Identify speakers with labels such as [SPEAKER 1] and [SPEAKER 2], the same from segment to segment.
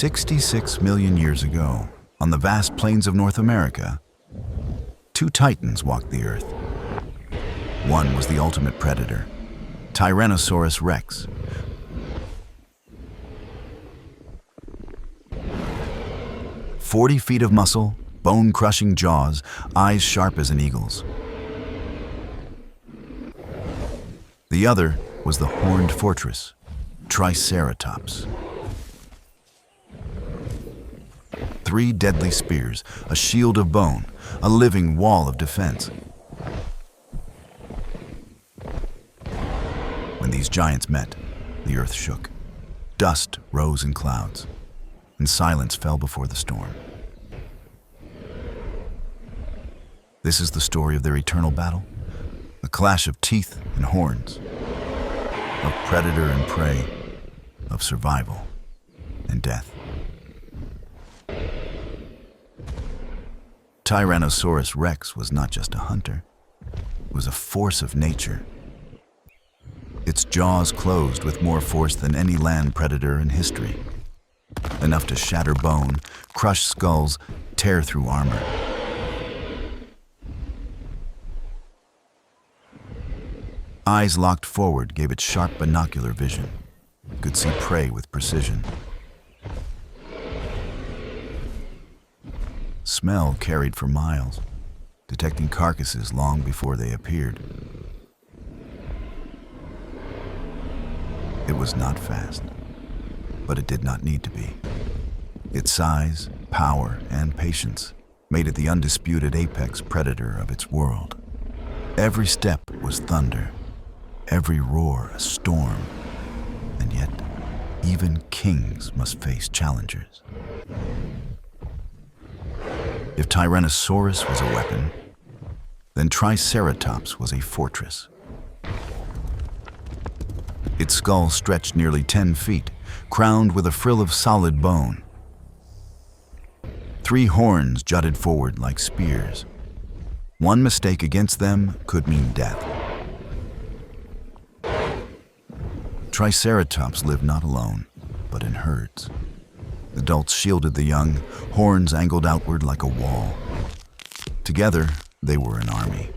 [SPEAKER 1] 66 million years ago, on the vast plains of North America, two titans walked the earth. One was the ultimate predator, Tyrannosaurus Rex. "40 feet of muscle, bone-crushing jaws, eyes sharp as an eagle's." The other was the horned fortress, Triceratops. 3 deadly spears, a shield of bone, a living wall of defense. When these giants met, the earth shook. Dust rose in clouds, and silence fell before the storm. This is the story of their eternal battle, a clash of teeth and horns, of predator and prey, of survival and death. Tyrannosaurus Rex was not just a hunter, it was a force of nature. Its jaws closed with more force than any land predator in history, enough to shatter bone, crush skulls, tear through armor. Eyes locked forward gave it sharp binocular vision. It could see prey with precision. Smell carried for miles, detecting carcasses long before they appeared. It was not fast, but it did not need to be. Its size, power, and patience made it the undisputed apex predator of its world. Every step was thunder, every roar a storm, and yet even kings must face challengers. If Tyrannosaurus was a weapon, then Triceratops was a fortress. Its skull stretched nearly 10 feet, crowned with a frill of solid bone. 3 horns jutted forward like spears. One mistake against them could mean death. Triceratops lived not alone, but in herds. Adults shielded the young, horns angled outward like a wall. Together, they were an army.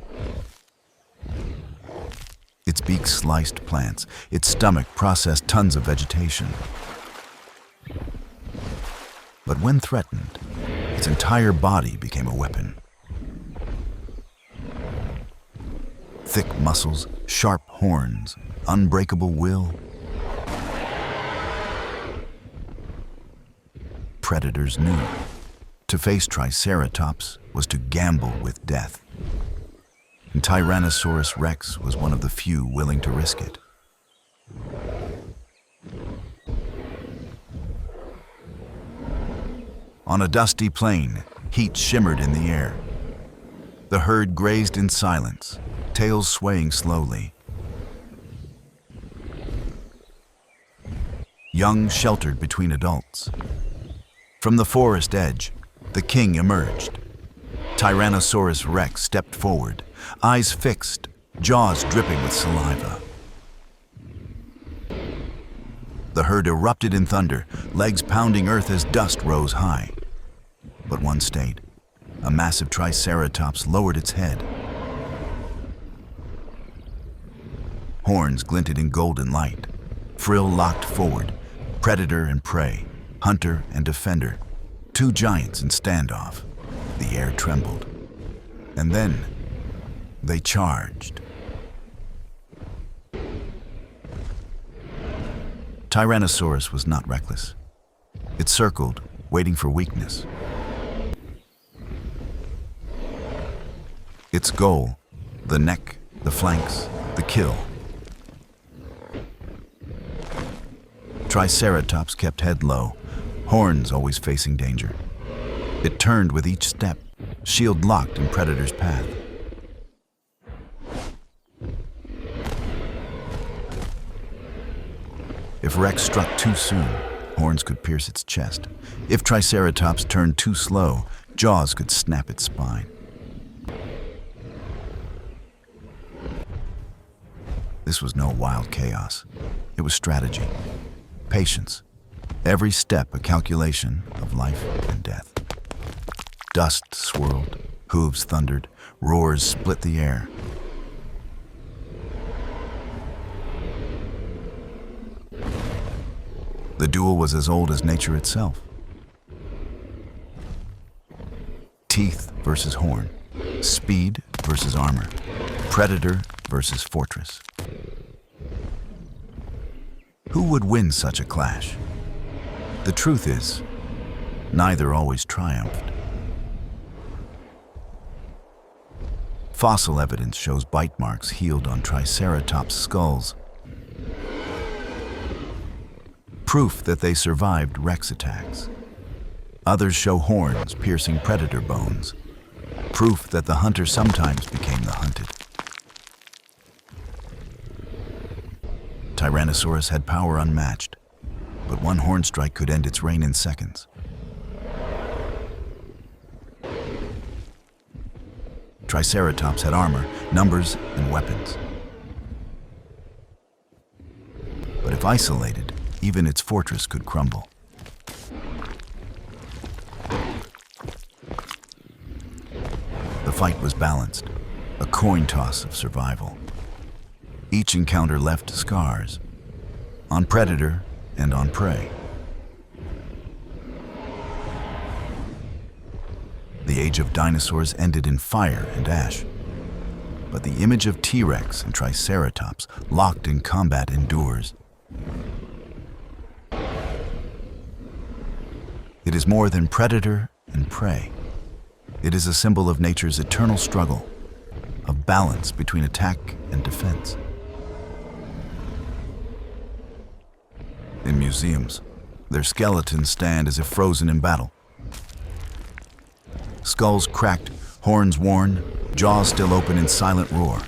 [SPEAKER 1] Its beak sliced plants, its stomach processed tons of vegetation. But when threatened, its entire body became a weapon. Thick muscles, sharp horns, unbreakable will. Predators knew to face Triceratops was to gamble with death. And Tyrannosaurus Rex was one of the few willing to risk it. On a dusty plain, heat shimmered in the air. The herd grazed in silence, tails swaying slowly. Young sheltered between adults. From the forest edge, the king emerged. Tyrannosaurus Rex stepped forward, eyes fixed, jaws dripping with saliva. The herd erupted in thunder, legs pounding earth as dust rose high. But one stayed. A massive Triceratops lowered its head. Horns glinted in golden light. Frill locked forward, predator and prey, hunter and defender, 2 giants in standoff. The air trembled. And then they charged. Tyrannosaurus was not reckless. It circled, waiting for weakness. Its goal, the neck, the flanks, the kill. Triceratops kept head low, horns always facing danger. It turned with each step, shield locked in predator's path. If Rex struck too soon, horns could pierce its chest. If Triceratops turned too slow, jaws could snap its spine. This was no wild chaos. It was strategy, patience, Every step a calculation of life and death. Dust swirled, hooves thundered, roars split the air. The duel was as old as nature itself. Teeth versus horn, speed versus armor, predator versus fortress. Who would win such a clash? The truth is, neither always triumphed. Fossil evidence shows bite marks healed on Triceratops skulls, proof that they survived Rex attacks. Others show horns piercing predator bones, proof that the hunter sometimes became the hunted. Tyrannosaurus had power unmatched, but one horn strike could end its reign in seconds. Triceratops had armor, numbers, and weapons. But if isolated, even its fortress could crumble. The fight was balanced, a coin toss of survival. Each encounter left scars, on predator and on prey. The age of dinosaurs ended in fire and ash, but the image of T-Rex and Triceratops locked in combat endures. It is more than predator and prey. It is a symbol of nature's eternal struggle, of balance between attack and defense. In museums, their skeletons stand as if frozen in battle. Skulls cracked, horns worn, jaws still open in silent roar.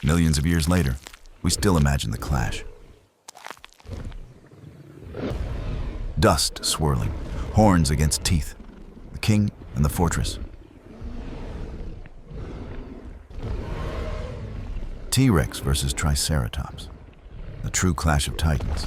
[SPEAKER 1] Millions of years later, we still imagine the clash. Dust swirling, horns against teeth, the king and the fortress. T-Rex versus Triceratops, a true clash of titans.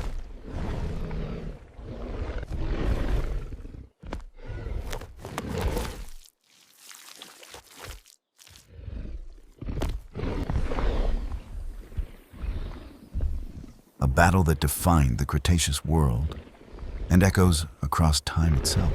[SPEAKER 1] A battle that defined the Cretaceous world and echoes across time itself.